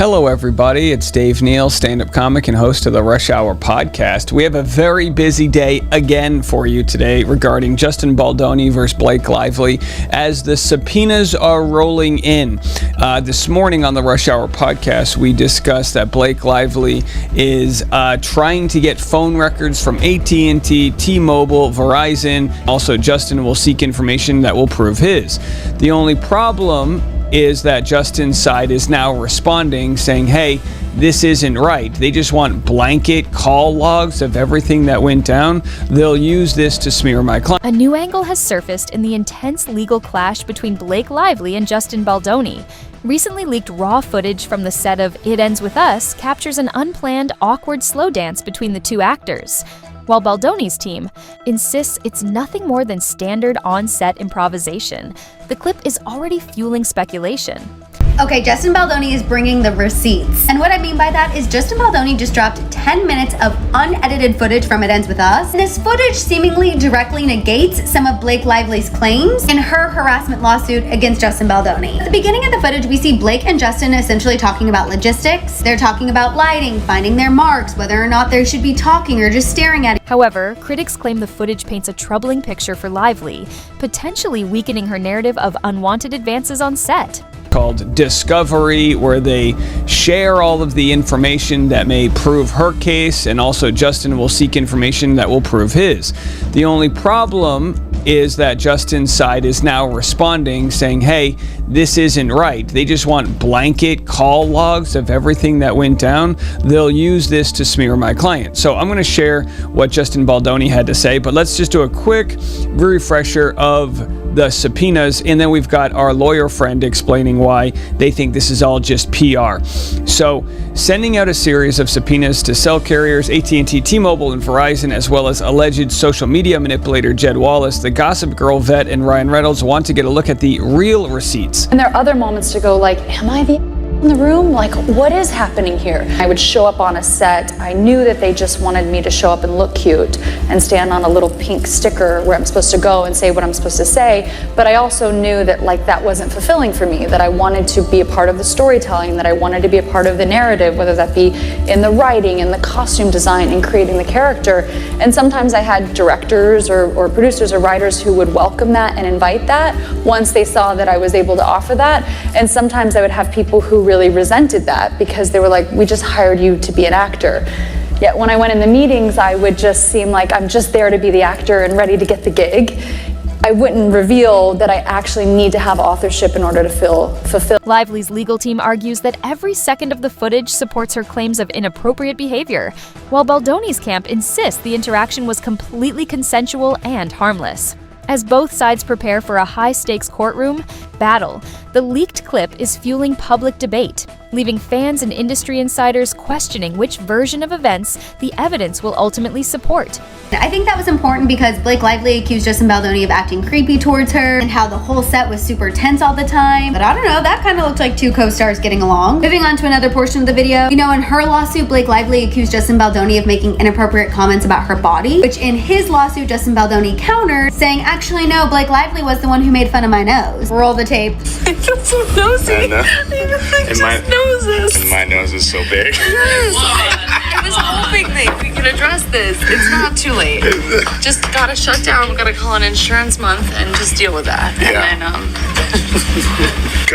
Hello everybody, it's Dave Neal, stand-up comic and host of the Rush Hour podcast. We have a very busy day again for you today regarding Justin Baldoni versus Blake Lively as the subpoenas are rolling in. This morning on the Rush Hour podcast, we discussed that Blake Lively is trying to get phone records from AT&T, T-Mobile, Verizon. Also, Justin will seek information that will prove his. The only problem is that Justin's side is now responding saying, hey, this isn't right. They just want blanket call logs of everything that went down. They'll use this to smear my client. A new angle has surfaced in the intense legal clash between Blake Lively and Justin Baldoni. Recently leaked raw footage from the set of It Ends With Us captures an unplanned, awkward slow dance between the two actors, while Baldoni's team insists it's nothing more than standard on-set improvisation. The clip is already fueling speculation. Okay, Justin Baldoni is bringing the receipts. And what I mean by that is Justin Baldoni just dropped 10 minutes of unedited footage from It Ends With Us. And this footage seemingly directly negates some of Blake Lively's claims in her harassment lawsuit against Justin Baldoni. At the beginning of the footage, we see Blake and Justin essentially talking about logistics. They're talking about lighting, finding their marks, whether or not they should be talking or just staring at it. However, critics claim the footage paints a troubling picture for Lively, potentially weakening her narrative of unwanted advances on set. Called Discovery, where they share all of the information that may prove her case, and also Justin will seek information that will prove his. The only problem is that Justin's side is now responding saying, hey, this isn't right. They just want blanket call logs of everything that went down. They'll use this to smear my client. So I'm going to share what Justin Baldoni had to say, but let's just do a quick refresher of the subpoenas, and then we've got our lawyer friend explaining why they think this is all just PR. So, sending out a series of subpoenas to cell carriers AT&T, T-Mobile, and Verizon, as well as alleged social media manipulator Jed Wallace, the Gossip Girl vet, and Ryan Reynolds want to get a look at the real receipts. And there are other moments to go like, am I the in the room? Like, what is happening here? I would show up on a set. I knew that they just wanted me to show up and look cute and stand on a little pink sticker where I'm supposed to go and say what I'm supposed to say. But I also knew that like that wasn't fulfilling for me, that I wanted to be a part of the storytelling, that I wanted to be a part of the narrative, whether that be in the writing, in the costume design, in creating the character. And sometimes I had directors or producers or writers who would welcome that and invite that once they saw that I was able to offer that. And sometimes I would have people who really resented that because they were like, we just hired you to be an actor. Yet when I went in the meetings, I would just seem like I'm just there to be the actor and ready to get the gig. I wouldn't reveal that I actually need to have authorship in order to fulfill. Lively's legal team argues that every second of the footage supports her claims of inappropriate behavior, while Baldoni's camp insists the interaction was completely consensual and harmless. As both sides prepare for a high-stakes courtroom battle, the leaked clip is fueling public debate, leaving fans and industry insiders questioning which version of events the evidence will ultimately support. I think that was important because Blake Lively accused Justin Baldoni of acting creepy towards her and how the whole set was super tense all the time. But I don't know, that kind of looked like two co-stars getting along. Moving on to another portion of the video, you know, in her lawsuit, Blake Lively accused Justin Baldoni of making inappropriate comments about her body, which in his lawsuit, Justin Baldoni countered, saying, actually no, Blake Lively was the one who made fun of my nose. Roll the tape. It's so nosy. I know. Noses. And my nose is so big. Yes. I was hoping that we could address this. It's not too late. Just gotta shut down. We gotta call an insurance month and just deal with that. Yeah. And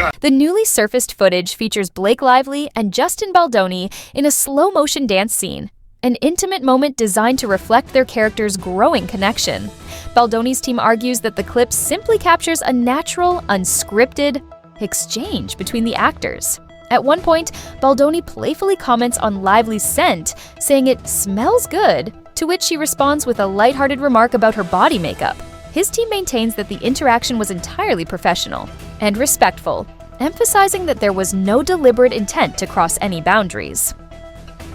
then, The newly surfaced footage features Blake Lively and Justin Baldoni in a slow-motion dance scene, an intimate moment designed to reflect their characters' growing connection. Baldoni's team argues that the clip simply captures a natural, unscripted exchange between the actors. At one point, Baldoni playfully comments on Lively's scent, saying it smells good, to which she responds with a lighthearted remark about her body makeup. His team maintains that the interaction was entirely professional and respectful, emphasizing that there was no deliberate intent to cross any boundaries.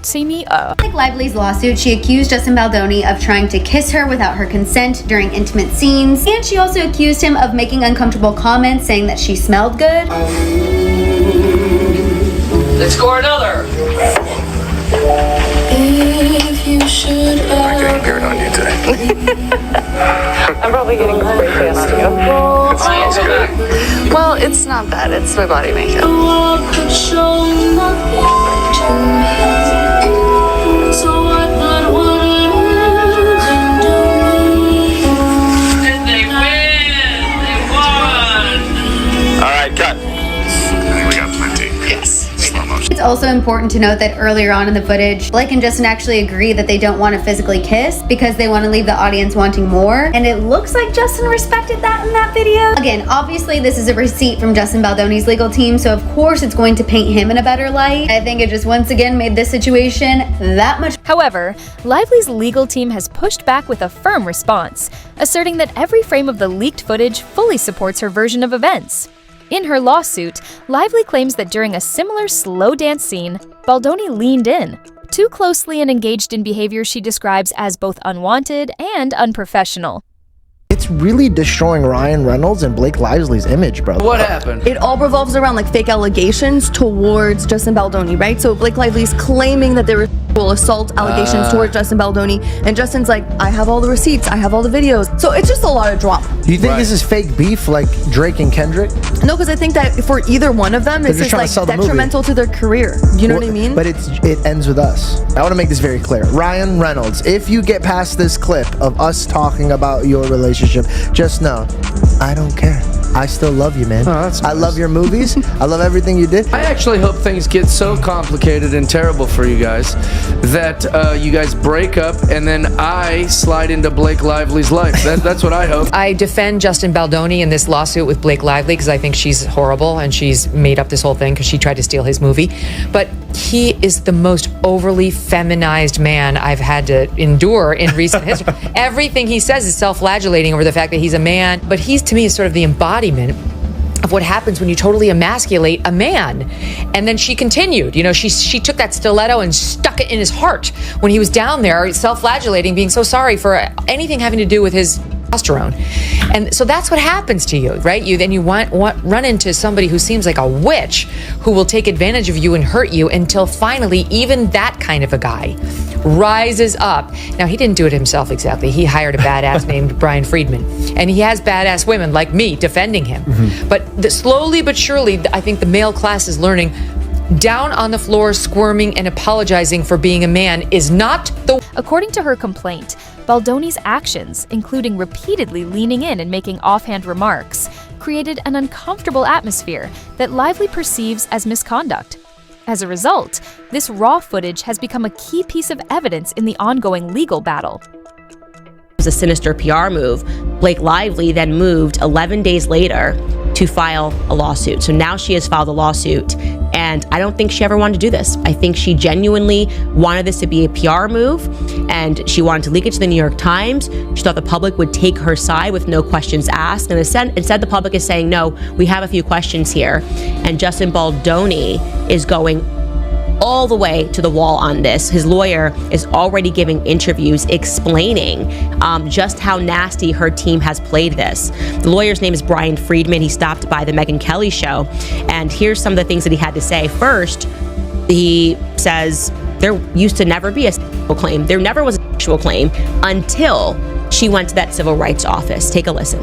See me up. Like Lively's lawsuit, she accused Justin Baldoni of trying to kiss her without her consent during intimate scenes, and she also accused him of making uncomfortable comments saying that she smelled good. Let's score another. if you should I'm getting paired on you today. I'm probably getting very fast too. Well, it's not that. It's my body makeup. I could show nothing. it's also important to note that earlier on in the footage, Blake and Justin actually agree that they don't want to physically kiss because they want to leave the audience wanting more, and it looks like Justin respected that in that video. Again, obviously this is a receipt from Justin Baldoni's legal team, so of course it's going to paint him in a better light. I think it just once again made this situation that much. However, Lively's legal team has pushed back with a firm response, asserting that every frame of the leaked footage fully supports her version of events. In her lawsuit, Lively claims that during a similar slow dance scene, Baldoni leaned in, too closely and engaged in behavior she describes as both unwanted and unprofessional. It's really destroying Ryan Reynolds and Blake Lively's image, bro. What happened? It all revolves around like fake allegations towards Justin Baldoni, right? So Blake Lively's claiming that there were sexual assault allegations towards Justin Baldoni, and Justin's like, I have all the receipts, I have all the videos. So it's just a lot of drama. Do you think this is fake beef like Drake and Kendrick? No, because I think that for either one of them, it's just like detrimental to their career. You know what I mean? But it ends with us. I want to make this very clear. Ryan Reynolds, if you get past this clip of us talking about your relationship, just know, I don't care. I still love you, man. Oh, that's nice. I love your movies. I love everything you did. I actually hope things get so complicated and terrible for you guys that you guys break up and then I slide into Blake Lively's life. That's what I hope. I defend Justin Baldoni in this lawsuit with Blake Lively because I think she's horrible and she's made up this whole thing because she tried to steal his movie. But he is the most overly feminized man I've had to endure in recent history. Everything he says is self-flagellating over the fact that he's a man, but he's, to me, is sort of the embodiment of what happens when you totally emasculate a man. And then she continued, you know, she took that stiletto and stuck it in his heart when he was down there self-flagellating, being so sorry for anything having to do with his testosterone. And so that's what happens to you, right? You run into somebody who seems like a witch who will take advantage of you and hurt you until finally even that kind of a guy rises up. Now, he didn't do it himself exactly. He hired a badass named Brian Friedman, and he has badass women like me defending him. But slowly but surely, I think the male class is learning down on the floor, squirming and apologizing for being a man is not the... According to her complaint, Baldoni's actions, including repeatedly leaning in and making offhand remarks, created an uncomfortable atmosphere that Lively perceives as misconduct. As a result, this raw footage has become a key piece of evidence in the ongoing legal battle. It was a sinister PR move. Blake Lively then moved 11 days later to file a lawsuit. So now she has filed a lawsuit, and I don't think she ever wanted to do this. I think she genuinely wanted this to be a PR move, and she wanted to leak it to the New York Times. She thought the public would take her side with no questions asked, and instead the public is saying, no, we have a few questions here. And Justin Baldoni is going all the way to the wall on this. His lawyer is already giving interviews explaining just how nasty her team has played this. The lawyer's name is Brian Friedman. He stopped by the Megyn Kelly show, and here's some of the things that he had to say. First, he says there used to never be a sexual claim. There never was a sexual claim until she went to that civil rights office. Take a listen.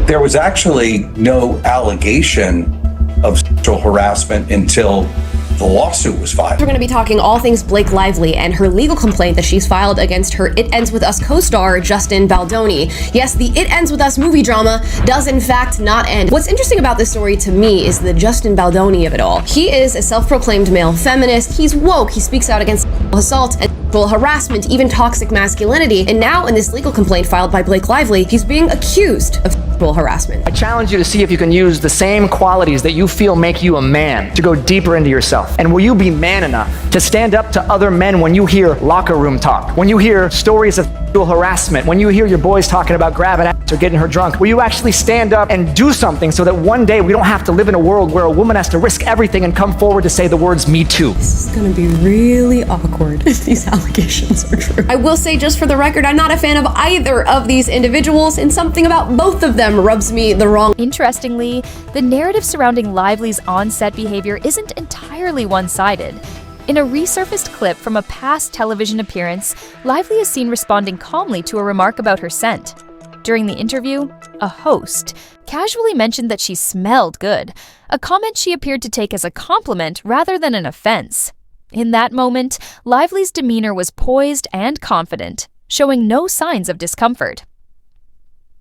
There was actually no allegation of sexual harassment until the lawsuit was filed. We're going to be talking all things Blake Lively and her legal complaint that she's filed against her It Ends With Us co-star Justin Baldoni. Yes, the It Ends With Us movie drama does in fact not end. What's interesting about this story to me is the Justin Baldoni of it all. He is a self-proclaimed male feminist. He's woke. He speaks out against assault and sexual harassment, even toxic masculinity. And now in this legal complaint filed by Blake Lively, he's being accused of sexual harassment. I challenge you to see if you can use the same qualities that you feel make you a man to go deeper into yourself. And will you be man enough to stand up to other men when you hear locker room talk, when you hear stories of sexual harassment, when you hear your boys talking about grabbing ass or getting her drunk? Will you actually stand up and do something so that one day we don't have to live in a world where a woman has to risk everything and come forward to say the words "me too"? This is gonna be really awkward if these allegations are true. I will say, just for the record, I'm not a fan of either of these individuals, and something about both of them rubs me the wrong. Interestingly, the narrative surrounding Lively's on-set behavior isn't entirely one-sided. In a resurfaced clip from a past television appearance, Lively is seen responding calmly to a remark about her scent. During the interview, a host casually mentioned that she smelled good, a comment she appeared to take as a compliment rather than an offense. In that moment, Lively's demeanor was poised and confident, showing no signs of discomfort.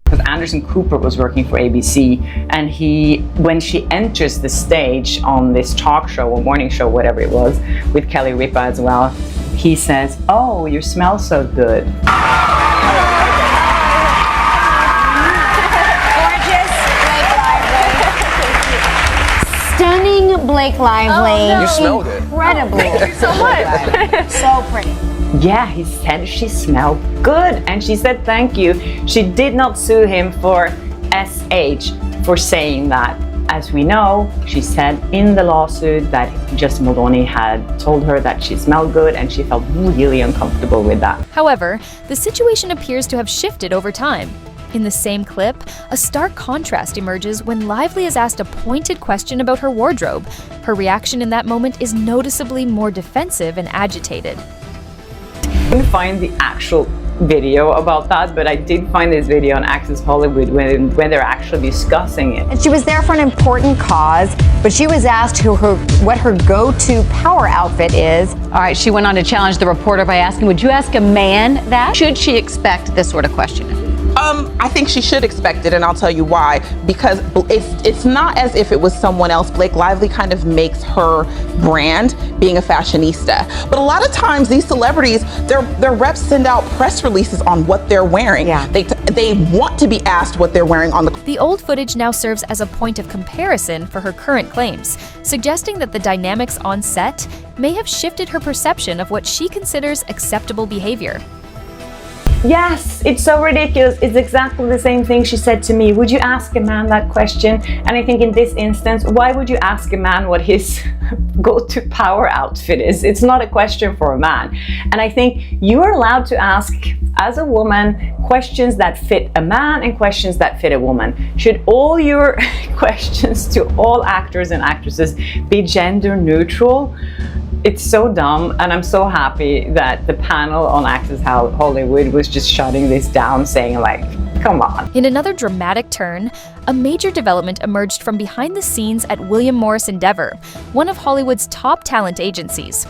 Because Anderson Cooper was working for ABC, and when she enters the stage on this talk show or morning show, whatever it was, with Kelly Ripa as well, he says, "Oh, you smell so good." Stunning Blake Lively. You smell good. Incredible. Thank you so much. So pretty. Yeah, he said she smelled good, and she said thank you. She did not sue him for SH for saying that. As we know, she said in the lawsuit that Justin Baldoni had told her that she smelled good, and she felt really uncomfortable with that. However, the situation appears to have shifted over time. In the same clip, a stark contrast emerges when Lively is asked a pointed question about her wardrobe. Her reaction in that moment is noticeably more defensive and agitated. I couldn't find the actual video about that, but I did find this video on Access Hollywood when they're actually discussing it. And she was there for an important cause, but she was asked what her go-to power outfit is. All right, she went on to challenge the reporter by asking, would you ask a man that? Should she expect this sort of question? I think she should expect it, and I'll tell you why. Because it's not as if it was someone else. Blake Lively kind of makes her brand being a fashionista. But a lot of times these celebrities, their reps send out press releases on what they're wearing. Yeah. They want to be asked what they're wearing on the... The old footage now serves as a point of comparison for her current claims, suggesting that the dynamics on set may have shifted her perception of what she considers acceptable behavior. Yes, it's so ridiculous. It's exactly the same thing she said to me. Would you ask a man that question? And I think in this instance, why would you ask a man what his go-to power outfit is? It's not a question for a man. And I think you are allowed to ask, as a woman, questions that fit a man and questions that fit a woman. Should all your questions to all actors and actresses be gender neutral? It's so dumb, and I'm so happy that the panel on Access Hollywood was just shutting this down, saying like, come on. In another dramatic turn, a major development emerged from behind the scenes at William Morris Endeavor, one of Hollywood's top talent agencies.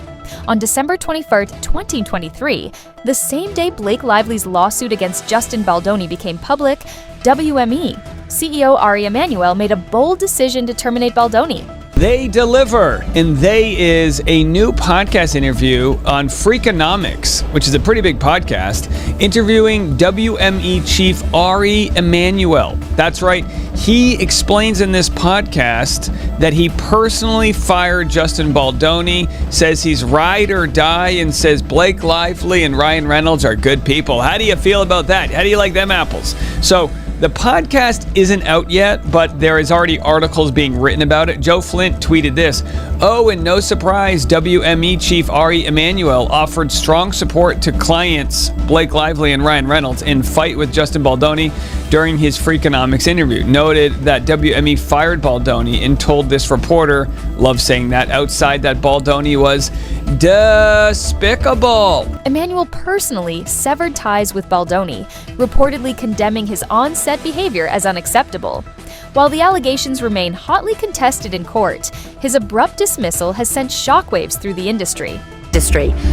On December 23rd, 2023, the same day Blake Lively's lawsuit against Justin Baldoni became public, WME CEO Ari Emanuel made a bold decision to terminate Baldoni. They deliver, and they is a new podcast interview on Freakonomics, which is a pretty big podcast, interviewing WME chief Ari Emanuel. That's right. He explains in this podcast that he personally fired Justin Baldoni, says he's ride or die, and says Blake Lively and Ryan Reynolds are good people. How do you feel about that? How do you like them apples? So the podcast isn't out yet, but there is already articles being written about it. Joe Flint tweeted this. Oh, and no surprise, WME chief Ari Emanuel offered strong support to clients Blake Lively and Ryan Reynolds in fight with Justin Baldoni during his Freakonomics interview. Noted that WME fired Baldoni and told this reporter, love saying that, outside that Baldoni was despicable. Emanuel personally severed ties with Baldoni, reportedly condemning his on-set behavior as unacceptable. While the allegations remain hotly contested in court, his abrupt dismissal has sent shockwaves through the industry.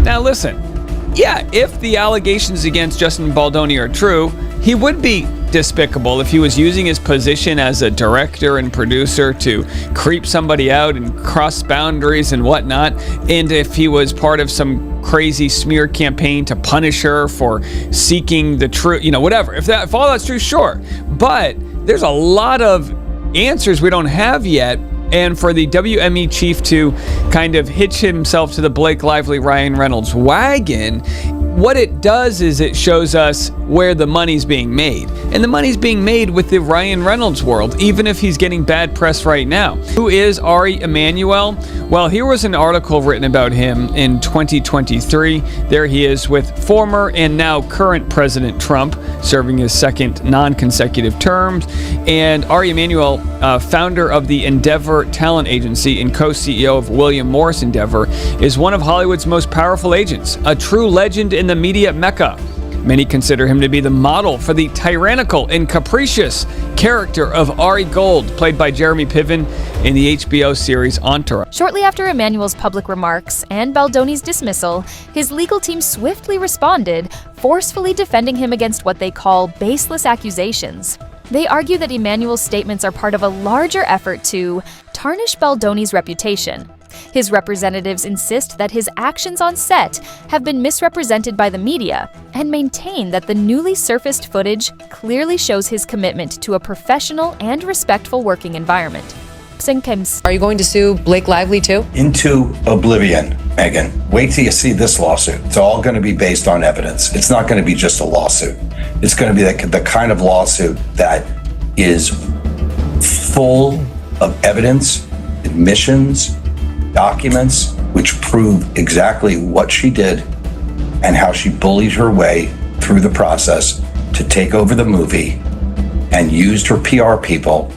Now listen, yeah, if the allegations against Justin Baldoni are true, he would be despicable if he was using his position as a director and producer to creep somebody out and cross boundaries and whatnot, and if he was part of some crazy smear campaign to punish her for seeking the truth, whatever. If all that's true, sure. But there's a lot of answers we don't have yet. And for the WME chief to kind of hitch himself to the Blake Lively, Ryan Reynolds wagon, what it does is it shows us where the money's being made. And the money's being made with the Ryan Reynolds world, even if he's getting bad press right now. Who is Ari Emanuel? Well, here was an article written about him in 2023. There he is with former and now current President Trump, serving his second non-consecutive terms. And Ari Emanuel, founder of the Endeavor Talent Agency and co-CEO of William Morris Endeavor, is one of Hollywood's most powerful agents, a true legend in the media mecca. Many consider him to be the model for the tyrannical and capricious character of Ari Gold, played by Jeremy Piven in the HBO series Entourage. Shortly after Emmanuel's public remarks and Baldoni's dismissal, his legal team swiftly responded, forcefully defending him against what they call baseless accusations. They argue that Emmanuel's statements are part of a larger effort to tarnish Baldoni's reputation. His representatives insist that his actions on set have been misrepresented by the media and maintain that the newly surfaced footage clearly shows his commitment to a professional and respectful working environment. Are you going to sue Blake Lively too? Into oblivion, Megan. Wait till you see this lawsuit. It's all going to be based on evidence. It's not going to be just a lawsuit. It's going to be the kind of lawsuit that is full of evidence, admissions, documents, which prove exactly what she did and how she bullied her way through the process to take over the movie and used her PR people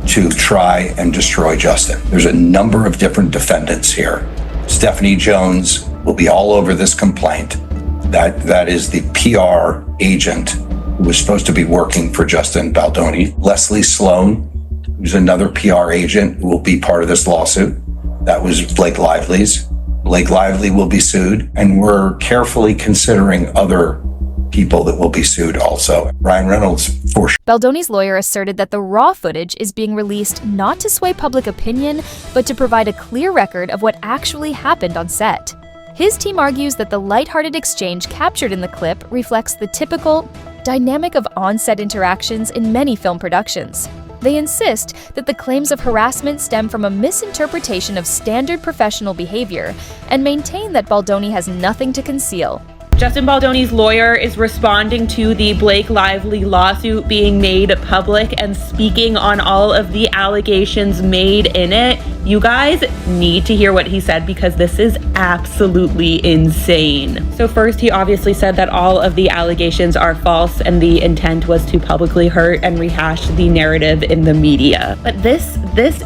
to try and destroy Justin. There's a number of different defendants here. Stephanie Jones will be all over this complaint. That is the PR agent who was supposed to be working for Justin Baldoni. Leslie Sloan, who's another PR agent who will be part of this lawsuit. That was Blake Lively's. Blake Lively will be sued, and we're carefully considering other people that will be sued also. Ryan Reynolds, for sure. Baldoni's lawyer asserted that the raw footage is being released not to sway public opinion, but to provide a clear record of what actually happened on set. His team argues that the lighthearted exchange captured in the clip reflects the typical dynamic of on-set interactions in many film productions. They insist that the claims of harassment stem from a misinterpretation of standard professional behavior and maintain that Baldoni has nothing to conceal. Justin Baldoni's lawyer is responding to the Blake Lively lawsuit being made public and speaking on all of the allegations made in it. You guys need to hear what he said because this is absolutely insane. So first, he obviously said that all of the allegations are false and the intent was to publicly hurt and rehash the narrative in the media. But this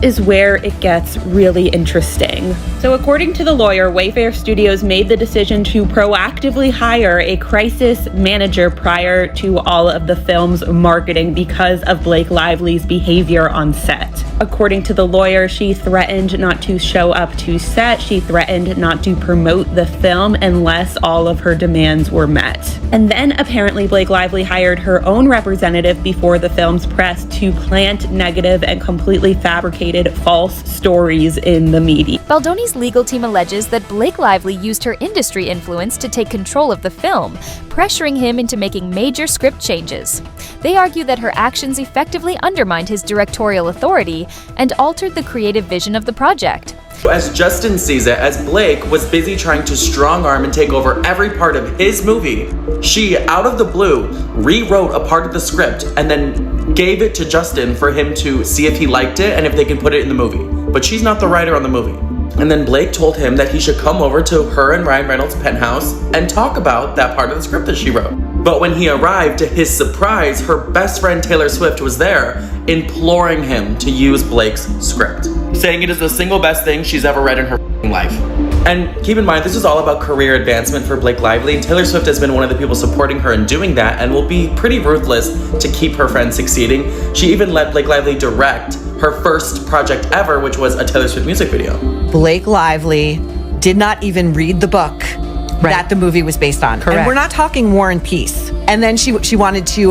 is where it gets really interesting. So according to the lawyer, Wayfair Studios made the decision to proactively hire a crisis manager prior to all of the film's marketing because of Blake Lively's behavior on set. According to the lawyer, she threatened not to show up to set. She threatened not to promote the film unless all of her demands were met. And then apparently Blake Lively hired her own representative before the film's press to plant negative and completely fabricated false stories in the media. Baldoni's legal team alleges that Blake Lively used her industry influence to take control of the film, pressuring him into making major script changes. They argue that her actions effectively undermined his directorial authority and altered the creative vision of the project. As Justin sees it, as Blake was busy trying to strong-arm and take over every part of his movie, she, out of the blue, rewrote a part of the script and then gave it to Justin for him to see if he liked it and if they can put it in the movie. But she's not the writer on the movie. And then Blake told him that he should come over to her and Ryan Reynolds' penthouse and talk about that part of the script that she wrote. But when he arrived, to his surprise, her best friend Taylor Swift was there, imploring him to use Blake's script, saying it is the single best thing she's ever read in her life. And keep in mind, this is all about career advancement for Blake Lively, and Taylor Swift has been one of the people supporting her in doing that and will be pretty ruthless to keep her friend succeeding. She even let Blake Lively direct her first project ever, which was a Taylor Swift music video. Blake Lively did not even read the book that the movie was based on. Correct. And we're not talking War and Peace. And then she wanted to,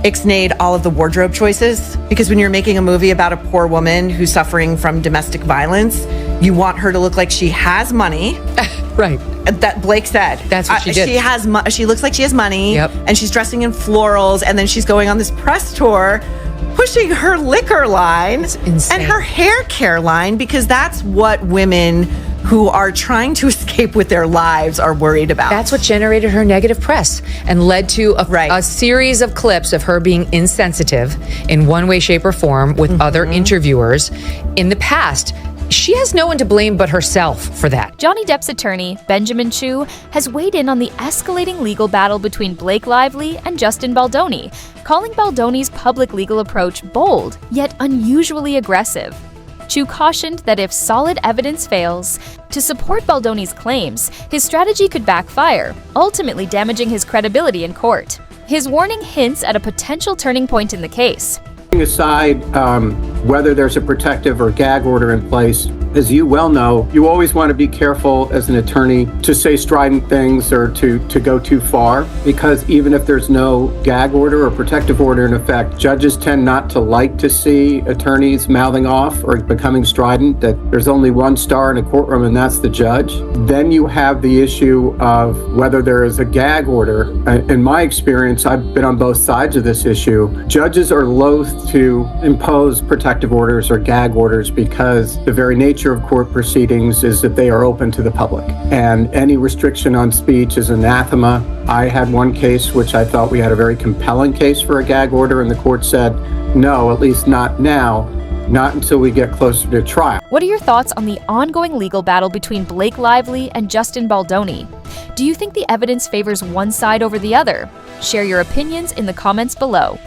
ixnayed all of the wardrobe choices, because when you're making a movie about a poor woman who's suffering from domestic violence, you want her to look like she has money. Right. That Blake said. That's what she did. She looks like she has money. Yep. And she's dressing in florals, and then she's going on this press tour pushing her liquor line and her hair care line, because that's what women who are trying to escape with their lives are worried about. That's what generated her negative press and led to a series of clips of her being insensitive in one way, shape, or form with other interviewers in the past. She has no one to blame but herself for that. Johnny Depp's attorney, Benjamin Chu, has weighed in on the escalating legal battle between Blake Lively and Justin Baldoni, calling Baldoni's public legal approach bold, yet unusually aggressive. Chu cautioned that if solid evidence fails to support Baldoni's claims, his strategy could backfire, ultimately damaging his credibility in court. His warning hints at a potential turning point in the case. Aside whether there's a protective or gag order in place, as you well know, you always want to be careful as an attorney to say strident things or to go too far, because even if there's no gag order or protective order in effect, judges tend not to like to see attorneys mouthing off or becoming strident, that there's only one star in a courtroom and that's the judge. Then you have the issue of whether there is a gag order. In my experience, I've been on both sides of this issue. Judges are loath to impose protective orders or gag orders because the very nature of court proceedings is that they are open to the public, and any restriction on speech is anathema. I had one case which I thought we had a very compelling case for a gag order, and the court said, no, at least not now, not until we get closer to trial. What are your thoughts on the ongoing legal battle between Blake Lively and Justin Baldoni? Do you think the evidence favors one side over the other? Share your opinions in the comments below.